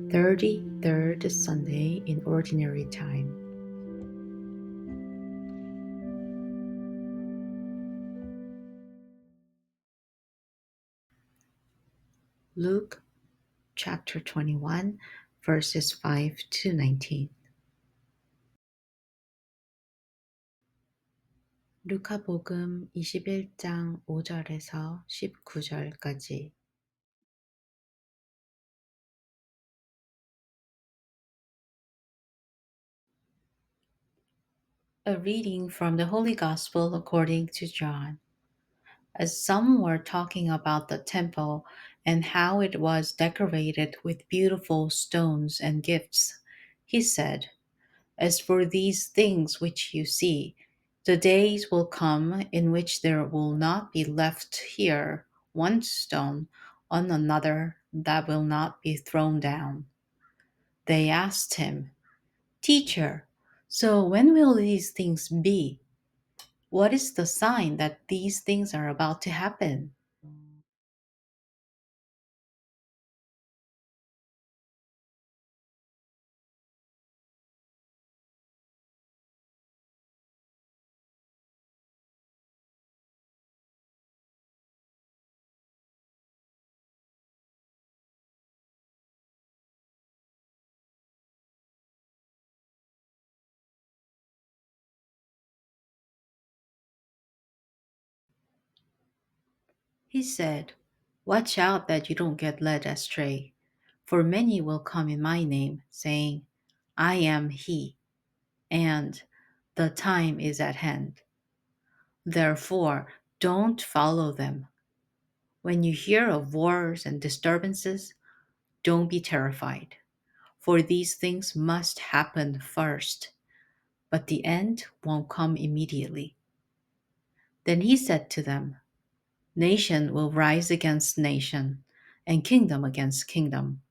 33rd Sunday in Ordinary Time. Luke chapter 21, verses 5 to 19. 루카복음 21장 5절에서 19절까지. A reading from the Holy Gospel according to John. As some were talking about the temple and how it was decorated with beautiful stones and gifts, he said, "As for these things which you see, the days will come in which there will not be left here one stone on another that will not be thrown down." They asked him, "Teacher, so when will these things be? What is the sign that these things are about to happen?" He said, "Watch out that you don't get led astray, for many will come in my name, saying, 'I am he,' and 'the time is at hand.' Therefore, don't follow them. When you hear of wars and disturbances, don't be terrified, for these things must happen first, but the end won't come immediately." Then he said to them, "Nation will rise against nation, and kingdom against kingdom.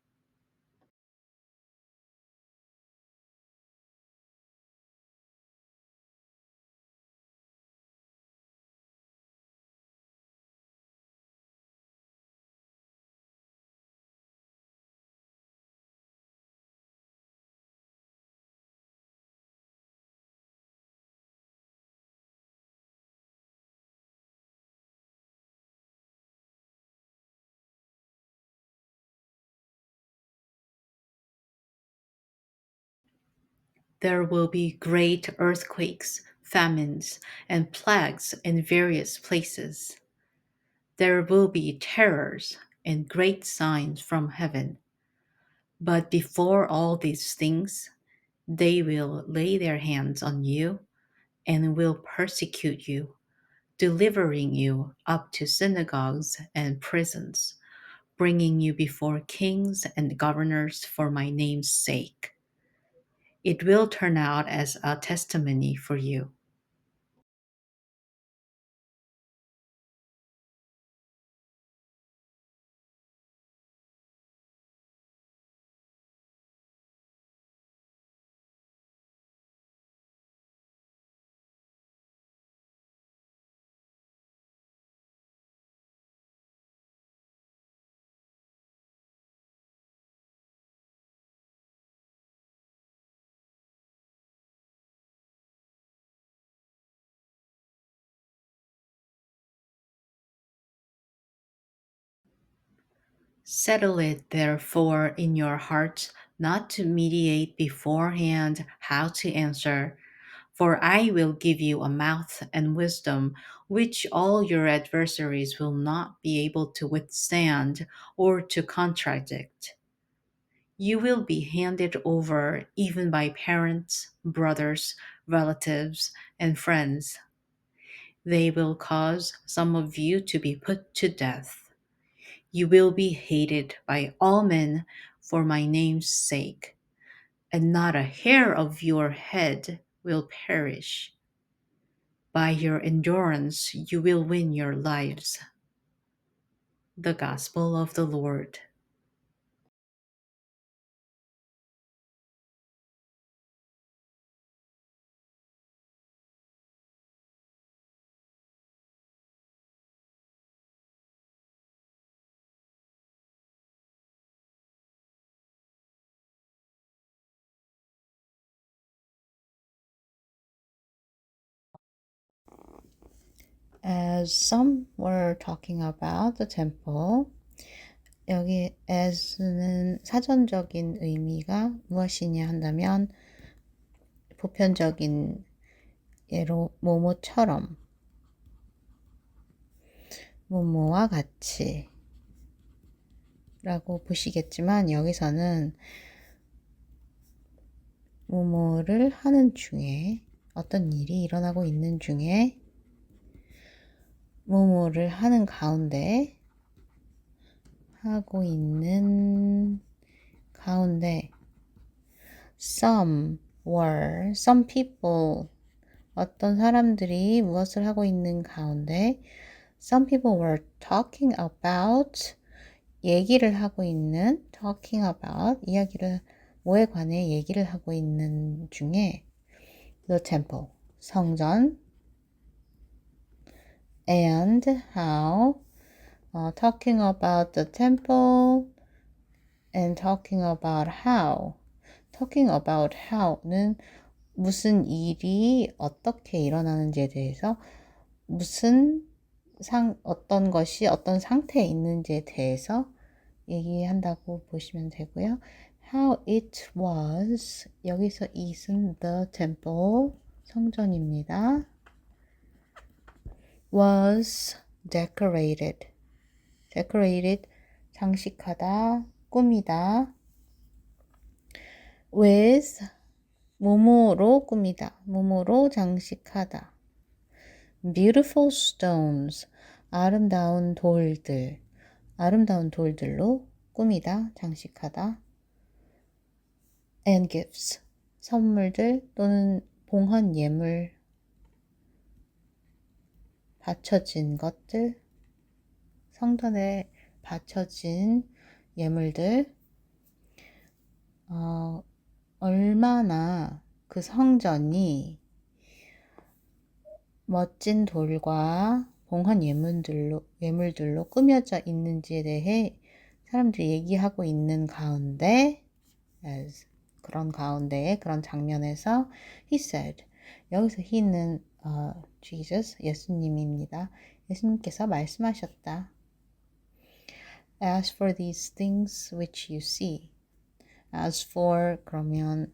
There will be great earthquakes, famines, and plagues in various places. There will be terrors and great signs from heaven. But before all these things, they will lay their hands on you and will persecute you, delivering you up to synagogues and prisons, bringing you before kings and governors for my name's sake. It will turn out as a testimony for you." Settle it therefore in your hearts not to mediate beforehand how to answer, for I will give you a mouth and wisdom which all your adversaries will not be able to withstand or to contradict. You will be handed over even by parents, brothers, relatives, and friends. They will cause some of you to be put to death. You will be hated by all men for my name's sake, and not a hair of your head will perish. By your endurance, you will win your lives." The Gospel of the Lord. As some were talking about the temple, 여기 as는 사전적인 의미가 무엇이냐 한다면 보편적인 예로 뭐뭐처럼, 뭐뭐와 같이 라고 보시겠지만 여기서는 뭐뭐를 하는 중에 어떤 일이 일어나고 있는 중에 뭐뭐를 하는 가운데 하고 있는 가운데 some people 어떤 사람들이 무엇을 하고 있는 가운데 some people were talking about 얘기를 하고 있는 talking about 이야기를 뭐에 관해 얘기를 하고 있는 중에 the temple 성전 and how talking about the temple and talking about how는 무슨 일이 어떻게 일어나는지에 대해서 어떤 것이 어떤 상태에 있는지에 대해서 얘기한다고 보시면 되고요. How it was 여기서 it은 the temple 성전입니다. Was decorated 장식하다 꾸미다 with 뭐뭐로 꾸미다 뭐뭐로 장식하다 beautiful stones 아름다운 돌들로 꾸미다 장식하다 and gifts 선물들 또는 봉헌 예물 바쳐진 것들 성전에 바쳐진 예물들 얼마나 그 성전이 멋진 돌과 봉헌 예물들로 꾸며져 있는지에 대해 사람들이 얘기하고 있는 가운데 그런 가운데에 그런 장면에서 he said 여기서 he는 Jesus 예수님입니다. 예수님께서 말씀하셨다. As for these things which you see as for 그러면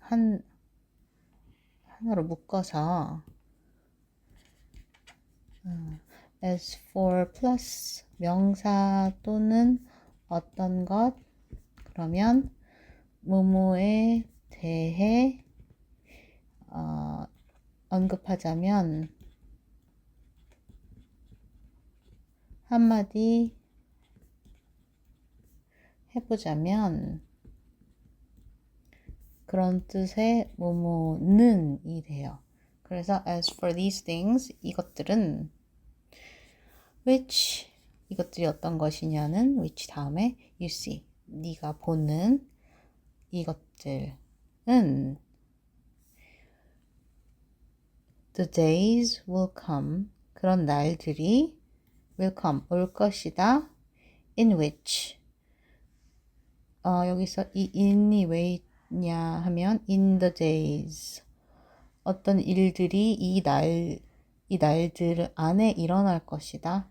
하나로 묶어서 as for plus 명사 또는 어떤 것 그러면 뭐뭐에 대해 언급하자면 한마디 해보자면 그런 뜻의 뭐뭐는이 돼요. 그래서 as for these things 이것들은 which 이것들이 어떤 것이냐는 which 다음에 you see 네가 보는 이것들은 the days will come 그런 날들이 will come 올 것이다 in which 여기서 이 in이 왜 있냐 하면 in the days 어떤 일들이 이 날들 안에 일어날 것이다.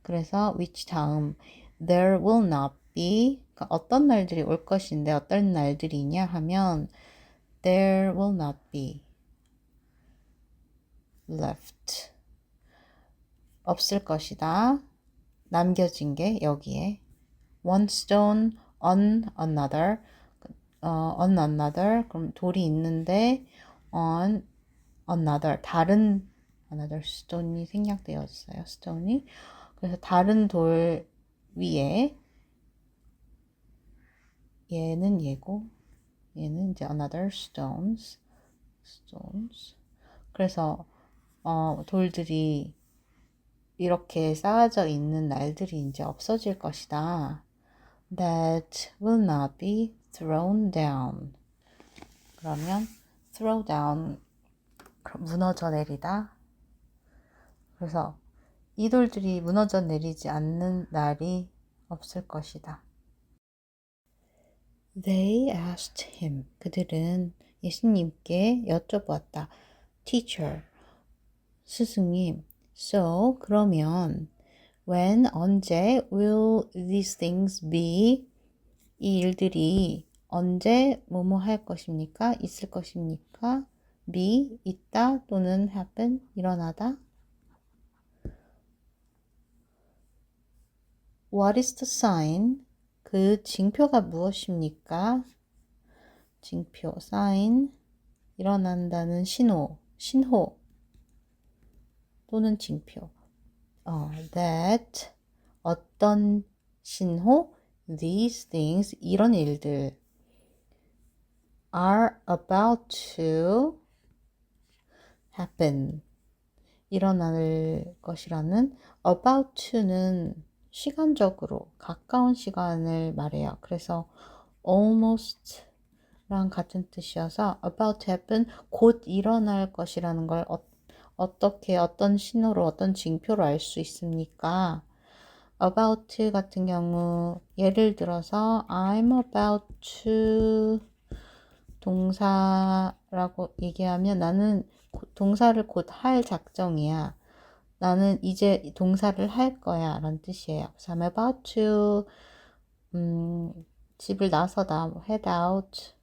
그래서 which 다음 there will not be 그러니까 어떤 날들이 올 것인데 어떤 날들이냐 하면 there will not be left 없을 것이다. 남겨진 게 여기에 one stone on another on another 그럼 돌이 있는데 on another 다른 another stone이 생략되었어요. stone이 그래서 다른 돌 위에 얘는 얘고 얘는 이제 another stones 그래서 돌들이 이렇게 쌓아져 있는 날들이 이제 없어질 것이다. That will not be thrown down. 그러면 throw down 무너져 내리다. 그래서 이 돌들이 무너져 내리지 않는 날이 없을 것이다. They asked him. 그들은 예수님께 여쭤보았다. Teacher, 스승님, So, 그러면 when, 언제 will these things be? 이 일들이 언제 뭐뭐 할 것입니까? 있을 것입니까? be, 있다 또는 happen, 일어나다. What is the sign? 그 징표가 무엇입니까? 징표, sign, 일어난다는 신호 또는 징표. That, 어떤 신호? These things, 이런 일들 are about to happen. 일어날 것이라는 about to는 시간적으로 가까운 시간을 말해요. 그래서 almost랑 같은 뜻이어서 about to happen, 곧 일어날 것이라는 걸 어떻게 어떤 신호로 어떤 징표로 알 수 있습니까? about 같은 경우 예를 들어서 I'm about to 동사라고 얘기하면 나는 동사를 곧 할 작정이야. 나는 이제 동사를 할 거야 라는 뜻이에요. 그래서 I'm about to 집을 나서다 head out.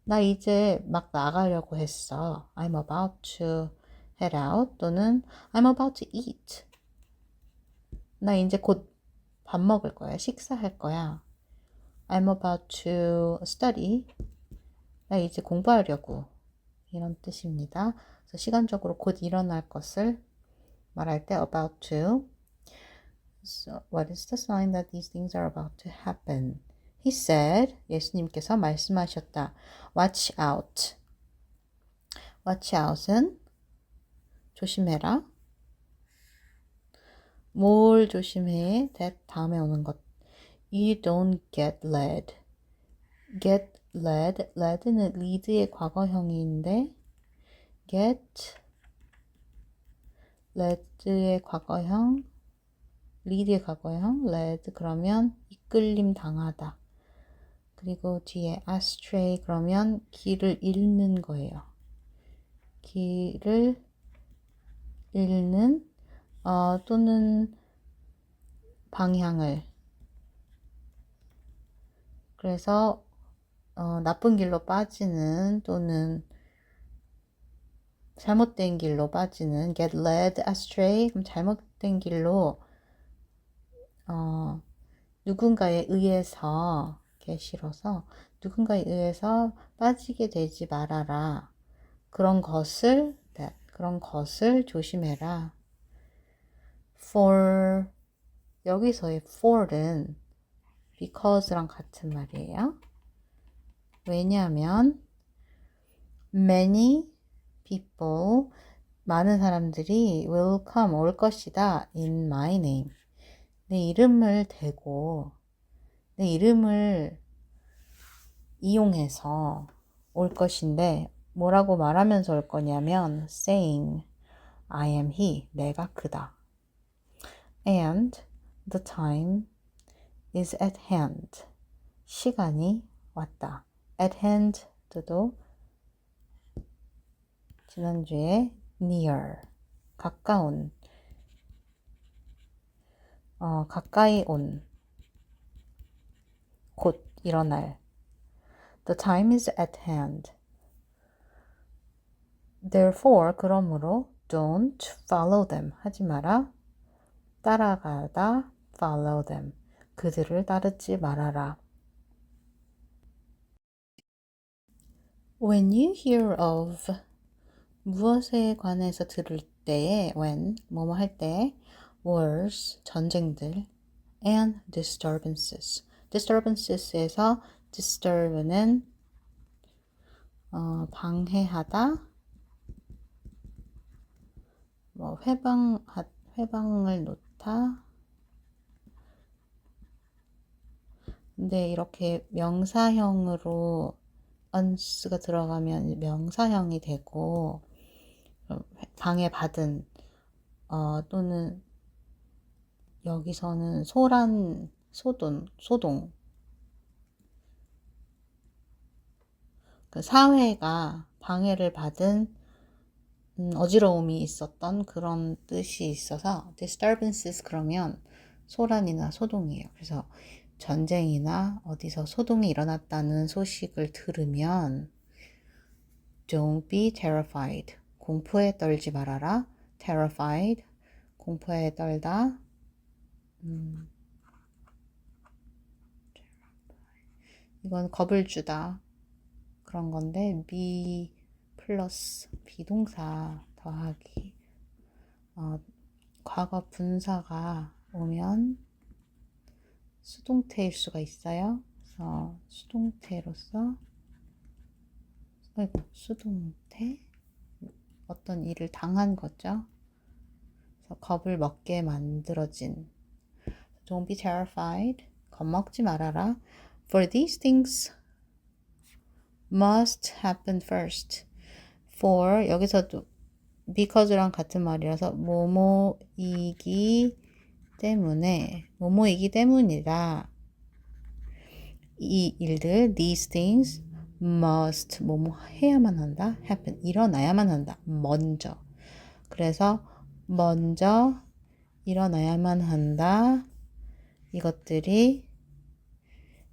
나 이제 막 나가려고 했어. I'm about to head out 또는 I'm about to eat. 나 이제 곧 밥 먹을 거야. 식사할 거야. I'm about to study. 나 이제 공부하려고. 이런 뜻입니다. 그래서 시간적으로 곧 일어날 것을 말할 때 about to. So, what is the sign that these things are about to happen? He said, 예수님께서 말씀하셨다. Watch out. Watch out은 조심해라. 뭘 조심해? that 다음에 오는 것. You don't get led. get led. led는 lead의 과거형인데 get led의 과거형 lead의 과거형 led 그러면 이끌림 당하다. 그리고 뒤에 astray 그러면 길을 잃는 거예요. 길을 잃는 또는 방향을 그래서 나쁜 길로 빠지는 또는 잘못된 길로 빠지는 get led astray 그럼 잘못된 길로 누군가에 의해서 싫어서 누군가에 의해서 빠지게 되지 말아라. 그런 것을 조심해라. For 여기서의 for는 because랑 같은 말이에요. 왜냐하면 many people 많은 사람들이 will come 올 것이다 in my name 내 이름을 대고 내 이름을 이용해서 올 것인데 뭐라고 말하면서 올 거냐면 saying I am he 내가 그다 and the time is at hand 시간이 왔다 at hand도 지난주에 near 가까운 가까이 온 곧 일어날 The time is at hand. Therefore, 그러므로 don't follow them. 하지 마라. 따라가다 follow them. 그들을 따르지 말아라. When you hear of 무엇에 관해서 들을 때에 when 뭐뭐 할 때 wars 전쟁들 and disturbances disturbance,에서 disturb는 방해하다 뭐 회방을 놓다 근데 이렇게 명사형으로 once가 들어가면 명사형이 되고 방해받은 또는 여기서는 소동 그 사회가 방해를 받은 어지러움이 있었던 그런 뜻이 있어서 disturbances 그러면 소란이나 소동이에요. 그래서 전쟁이나 어디서 소동이 일어났다는 소식을 들으면 don't be terrified. 공포에 떨지 말아라. terrified. 공포에 떨다. 이건 겁을 주다. 그런 건데 be 플러스 비동사 더하기 과거 분사가 오면 수동태일 수가 있어요. 그래서 수동태로서 수동태 어떤 일을 당한 거죠. 그래서 겁을 먹게 만들어진 Don't be terrified. 겁먹지 말아라. For these things must happen first. For 여기서도 because랑 같은 말이라서 뭐뭐이기 때문이다. 이 일들, these things must 뭐뭐 해야만 한다. happen 일어나야만 한다. 먼저. 그래서 먼저 일어나야만 한다.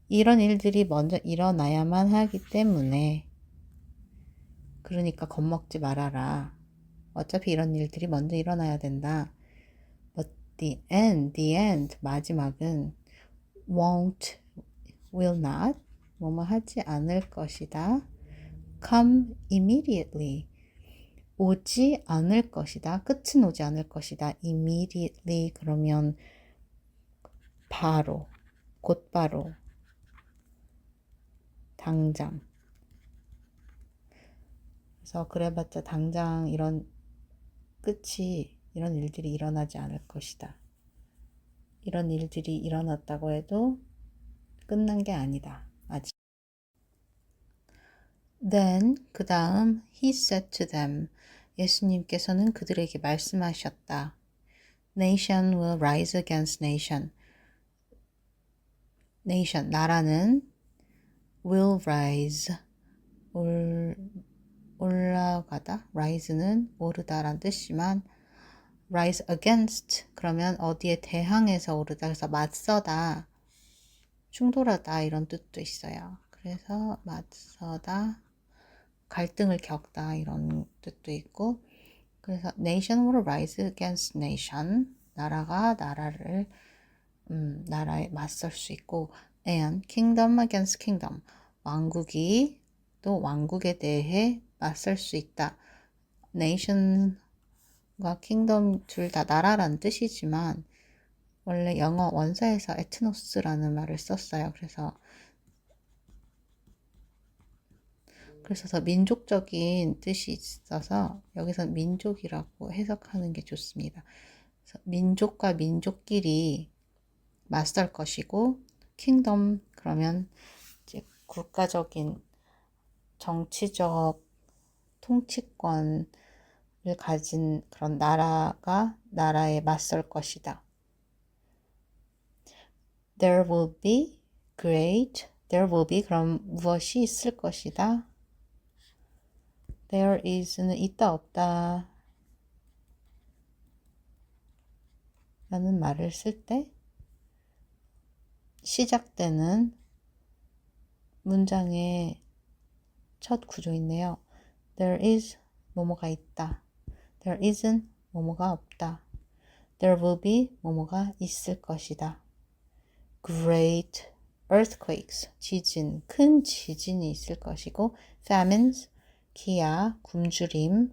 이런 일들이 먼저 일어나야만 하기 때문에 그러니까 겁먹지 말아라. 어차피 이런 일들이 먼저 일어나야 된다. But the end, 마지막은 won't, will not, 뭐뭐 하지 않을 것이다. come immediately, 오지 않을 것이다. 끝은 오지 않을 것이다. immediately 그러면 바로, 곧바로, 당장. 그래서 그래봤자 당장 이런 일들이 일어나지 않을 것이다. 이런 일들이 일어났다고 해도 끝난 게 아니다. 아직. Then 그 다음 he said to them 예수님께서는 그들에게 말씀하셨다. Nation will rise against nation. 나라는 will rise 올라가다. rise는 오르다란 뜻이지만 rise against 그러면 어디에 대항해서 오르다. 그래서 맞서다, 충돌하다 이런 뜻도 있어요. 그래서 맞서다, 갈등을 겪다 이런 뜻도 있고 그래서 nation will rise against nation 나라가 나라에 맞설 수 있고 and kingdom against kingdom 왕국이 또 왕국에 대해 맞설 수 있다. nation과 kingdom 둘 다 나라란 뜻이지만 원래 영어 원서에서 에트노스라는 말을 썼어요. 그래서 더 민족적인 뜻이 있어서 여기서 민족이라고 해석하는 게 좋습니다. 그래서 민족과 민족끼리 맞설 것이고 킹덤 그러면 이제 국가적인 정치적 통치권을 가진 그런 나라가 나라에 맞설 것이다. There will be 그럼 무엇이 있을 것이다. There is는 있다 없다 라는 말을 쓸 때 시작되는 문장의 첫 구조인데요. There is 뭐뭐가 있다. There isn't 뭐뭐가 없다. There will be 뭐뭐가 있을 것이다. Great earthquakes 큰 지진이 있을 것이고 famines 기아, 굶주림,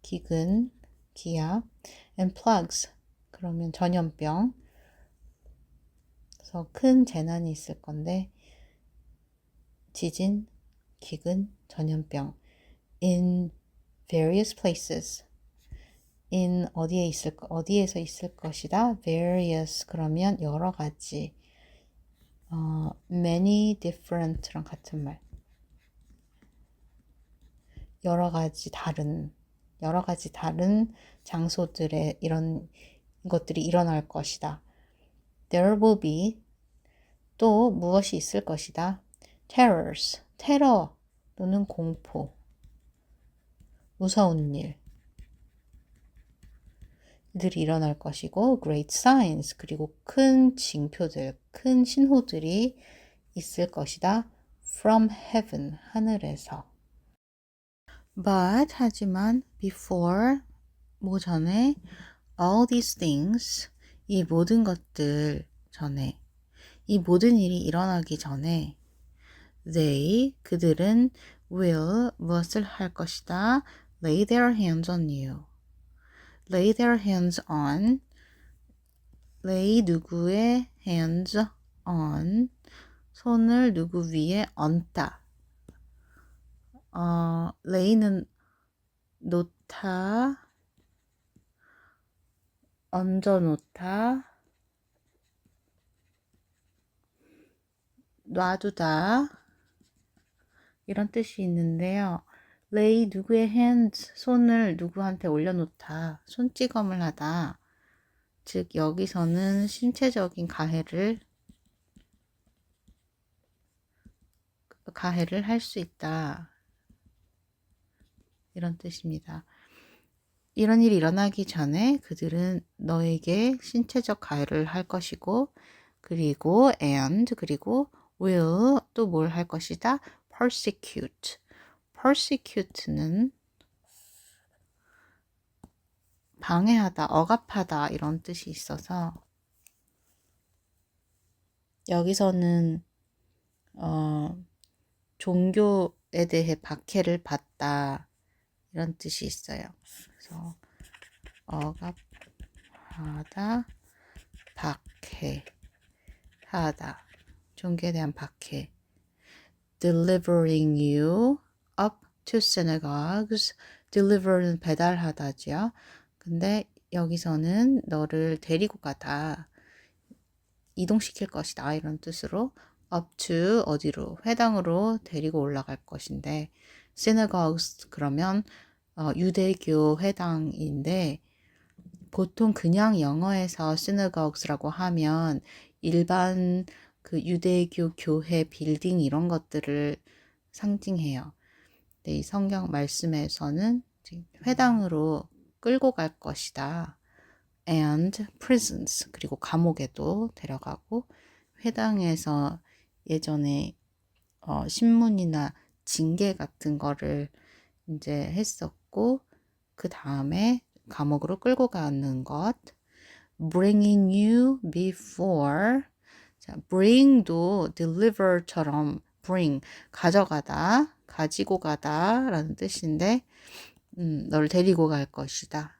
기근, 기아, and plagues 그러면 전염병. 그래서 큰 재난이 있을 건데 지진, 기근, 전염병. In various places. in 어디에서 있을 것이다. various 그러면 여러 가지. many different랑 같은 말. 여러 가지 다른 장소들에 이런 것들이 일어날 것이다. There will be 또 무엇이 있을 것이다. Terrors 테러 또는 공포, 무서운 일들이 일어날 것이고 great signs 그리고 큰 징표들, 큰 신호들이 있을 것이다. from heaven 하늘에서. But 하지만 before 뭐 전에 all these things 이 모든 것들 전에 이 모든 일이 일어나기 전에 they 그들은 will 무엇을 할 것이다. lay their hands on you. lay their hands on lay 누구의 hands on 손을 누구 위에 얹다. lay는 놓다 얹어 놓다 놔두다 이런 뜻이 있는데요. lay 누구의 hands 손을 누구한테 올려놓다 손찌검을 하다 즉 여기서는 신체적인 가해를 할 수 있다 이런 뜻입니다. 이런 일이 일어나기 전에 그들은 너에게 신체적 가해를 할 것이고 그리고 그리고 will 또 뭘 할 것이다? persecute는 방해하다, 억압하다 이런 뜻이 있어서 여기서는 종교에 대해 박해를 받다 이런 뜻이 있어요. 그래서 억압하다, 박해하다, 종교에 대한 박해. delivering you up to synagogues. deliver는 배달하다죠. 근데 여기서는 너를 데리고 가다, 이동시킬 것이다 이런 뜻으로 up to 어디로? 회당으로 데리고 올라갈 것인데 synagogues 그러면 유대교 회당인데 보통 그냥 영어에서 synagogues라고 하면 일반 그 유대교 교회 빌딩 이런 것들을 상징해요. 근데 이 성경 말씀에서는 회당으로 끌고 갈 것이다. and prisons 그리고 감옥에도 데려가고 회당에서 예전에 신문이나 징계 같은 거를 이제 했었고 그 다음에 감옥으로 끌고 가는 것. bringing you before. 자, bring도 deliver처럼 bring 가져가다, 가지고 가다 라는 뜻인데 너를 데리고 갈 것이다.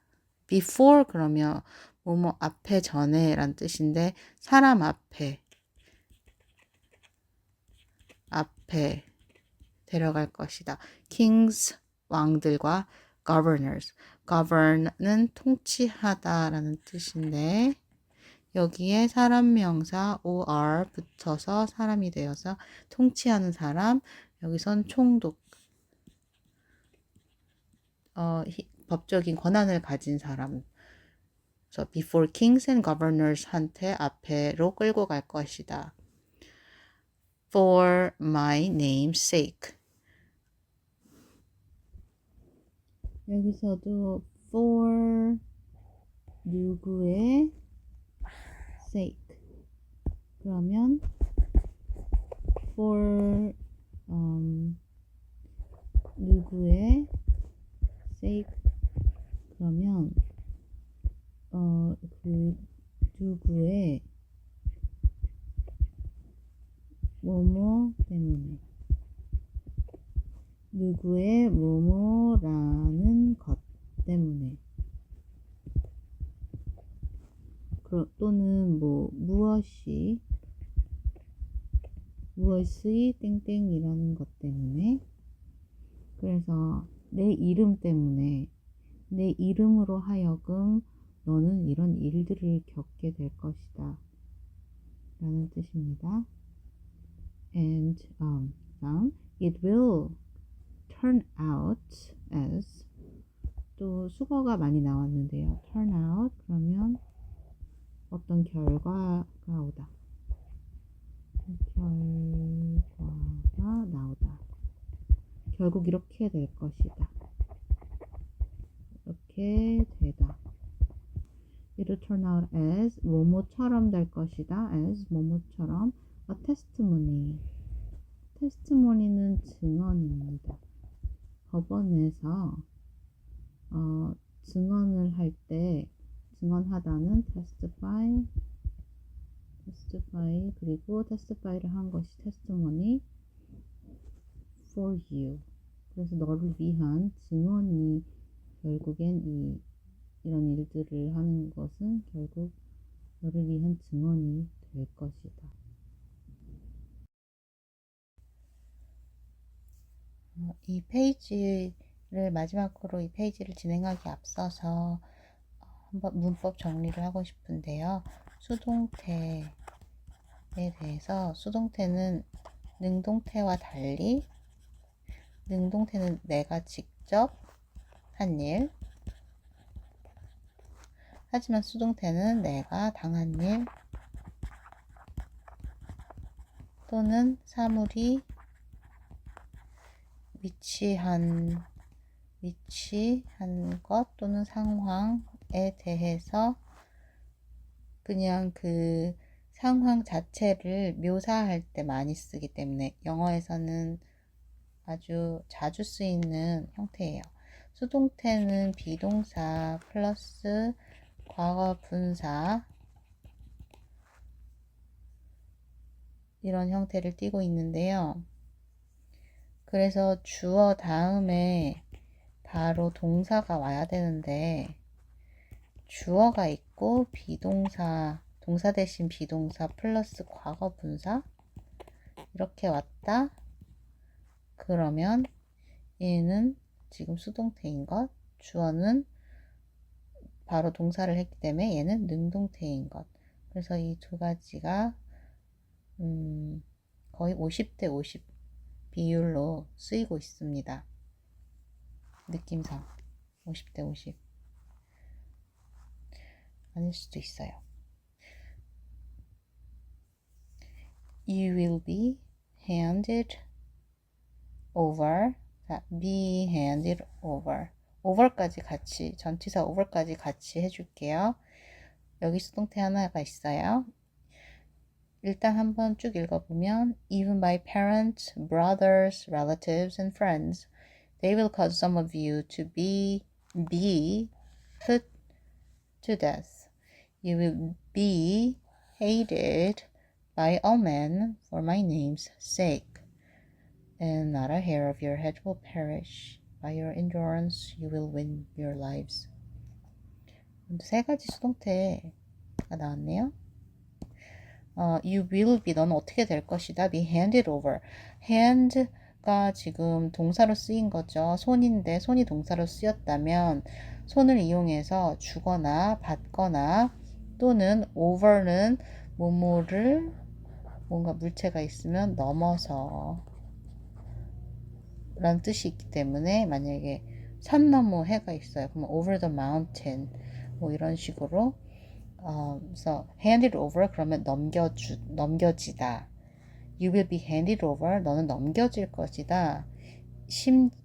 before 그러면 뭐뭐 앞에 전에 란 뜻인데 사람 앞에 데려갈 것이다. kings 왕들과 govern는 통치하다 라는 뜻인데 여기에 사람 명사 or 붙어서 사람이 되어서 통치하는 사람, 여기선 총독, 법적인 권한을 가진 사람. So before kings and governors 한테 앞에로 끌고 갈 것이다. For my name's sake. 여기서도 for 누구의 sake. 그러면 for 누구의 sake 그러면 그 누구의 뭐뭐 때문에 누구의 뭐뭐라는 것 때문에 또는 뭐 무엇이 땡땡이라는 것 때문에 그래서 내 이름 때문에 내 이름으로 하여금 너는 이런 일들을 겪게 될 것이다 라는 뜻입니다. And it will turn out as 또 수거가 많이 나왔는데요. turn out 그러면 어떤 결과가 오다. 결과가 나오다. 결국 이렇게 될 것이다. 이렇게 되다. It'll turn out as 뭐뭐처럼 될 것이다. as 뭐뭐처럼 a testimony. testimony는 증언입니다. 법원에서 증언을 할 때 증언하다는 testify 그리고 testify를 한 것이 testimony for you. 그래서 너를 위한 증언이 결국엔 이런 일들을 하는 것은 결국 너를 위한 증언이 될 것이다. 이 페이지를 마지막으로 이 페이지를 진행하기 앞서서 한번 문법 정리를 하고 싶은데요. 수동태에 대해서 수동태는 능동태와 달리 능동태는 내가 직접 한 일, 하지만 수동태는 내가 당한 일 또는 사물이 위치한 것 또는 상황에 대해서 그냥 그 상황 자체를 묘사할 때 많이 쓰기 때문에 영어에서는 아주 자주 쓰이는 형태예요. 수동태는 비동사 플러스 과거 분사 이런 형태를 띠고 있는데요. 그래서 주어 다음에 바로 동사가 와야 되는데 주어가 있고 비동사, 동사 대신 비동사 플러스 과거 분사 이렇게 왔다. 그러면 얘는 지금 수동태인 것, 주어는 바로 동사를 했기 때문에 얘는 능동태인 것. 그래서 이 두 가지가 거의 50대 50 비율로 쓰이고 있습니다. 느낌상 50대 50 아닐 수도 있어요. You will be handed over. be handed over. over까지 같이 전치사 over까지 같이 해줄게요. 여기 수동태 하나가 있어요. 일단 한번 쭉 읽어보면 even by parents, brothers, relatives, and friends, they will cause some of you to be put to death. You will be hated by all men for my name's sake, and not a hair of your head will perish. By your endurance you will win your lives. 세 가지 수동태가 나왔네요. You will be, 너는 어떻게 될 것이다. be handed over. hand가 지금 동사로 쓰인 거죠. 손인데 손이 동사로 쓰였다면 손을 이용해서 주거나 받거나 또는 over는 뭐뭐를 뭔가 물체가 있으면 넘어서 라는 뜻이 있기 때문에 만약에 산 너머 해가 있어요. 그러면 over the mountain 뭐 이런 식으로 그래서 handed over 그러면 넘겨지다. You will be handed over. 너는 넘겨질 것이다.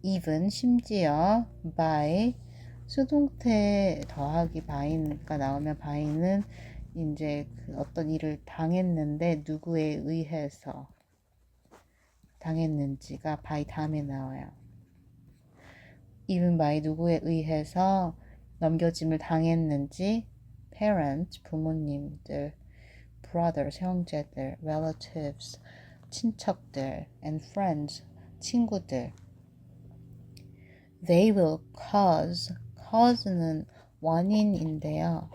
even 심지어 by 수동태 더하기 by가 나오면 by는 이제 그 어떤 일을 당했는데 누구에 의해서 당했는지가 by 다음에 나와요. even by 누구에 의해서 넘겨짐을 당했는지 parents 부모님들, brothers 형제들, relatives 친척들, and friends 친구들. They will cause는 원인인데요.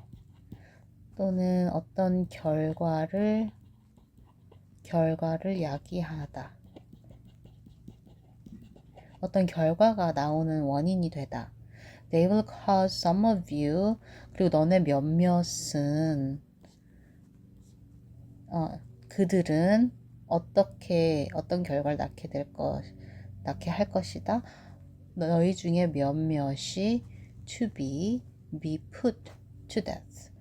또는 어떤 결과를 야기하다. 어떤 결과가 나오는 원인이 되다. They will cause some of you. 그리고 너네 몇몇은 그들은 어떤 결과를 낳게 할 것이다. 너희 중에 몇몇이 to be put to death.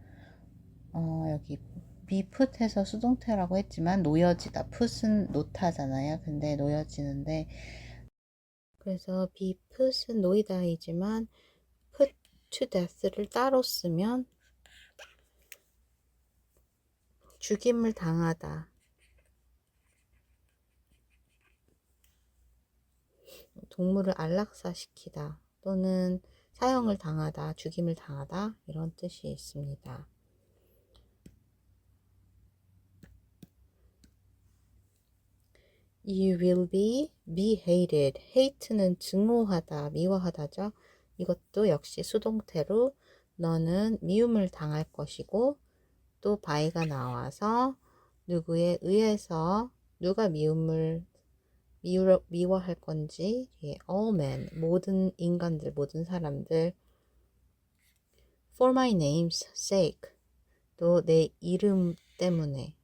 여기 be put 해서 수동태라고 했지만 놓여지다. put은 놓다잖아요. 근데 놓여지는데 그래서 be put은 노이다이지만 put to death를 따로 쓰면 죽임을 당하다, 동물을 안락사시키다 또는 사형을 당하다, 죽임을 당하다 이런 뜻이 있습니다. You will be hated. hate는 증오하다, 미워하다죠. 이것도 역시 수동태로 너는 미움을 당할 것이고 또 by가 나와서 누구에 의해서 누가 미워할 건지 all men, 모든 인간들, 모든 사람들 for my name's sake, 또 내 이름 때문에,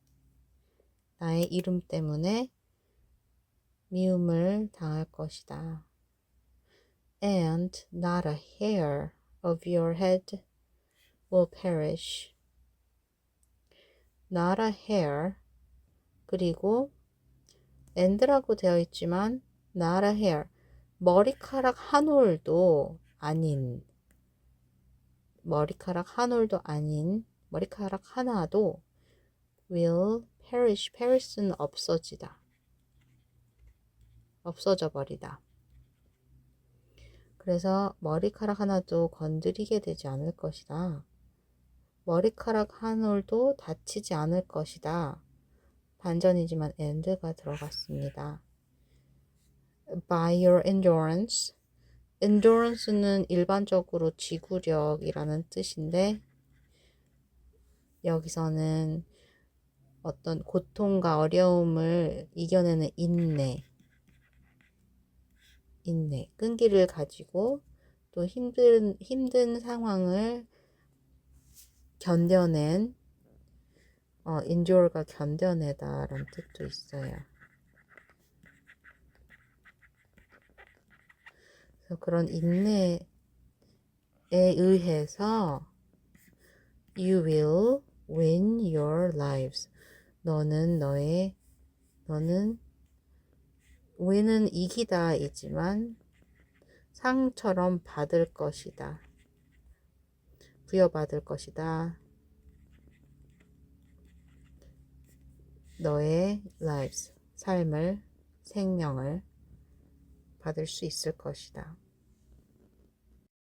나의 이름 때문에 미움을 당할 것이다. And not a hair of your head will perish. Not a hair, 그리고 and라고 되어 있지만 not a hair, 머리카락 한 올도 아닌, 머리카락 하나도 will perish, perish는 없어지다, 없어져 버리다. 그래서 머리카락 하나도 건드리게 되지 않을 것이다. 머리카락 한 올도 다치지 않을 것이다. 반전이지만 and가 들어갔습니다. By your endurance. endurance는 일반적으로 지구력이라는 뜻인데 여기서는 어떤 고통과 어려움을 이겨내는 인내, 끈기를 가지고 또 힘든 상황을 견뎌낸, endure가 견뎌내다라는 뜻도 있어요. 그래서 그런 인내에 의해서 you will win your lives. 너는 win은 이기다이지만 상처럼 받을 것이다, 부여받을 것이다. 너의 lives, 삶을, 생명을 받을 수 있을 것이다.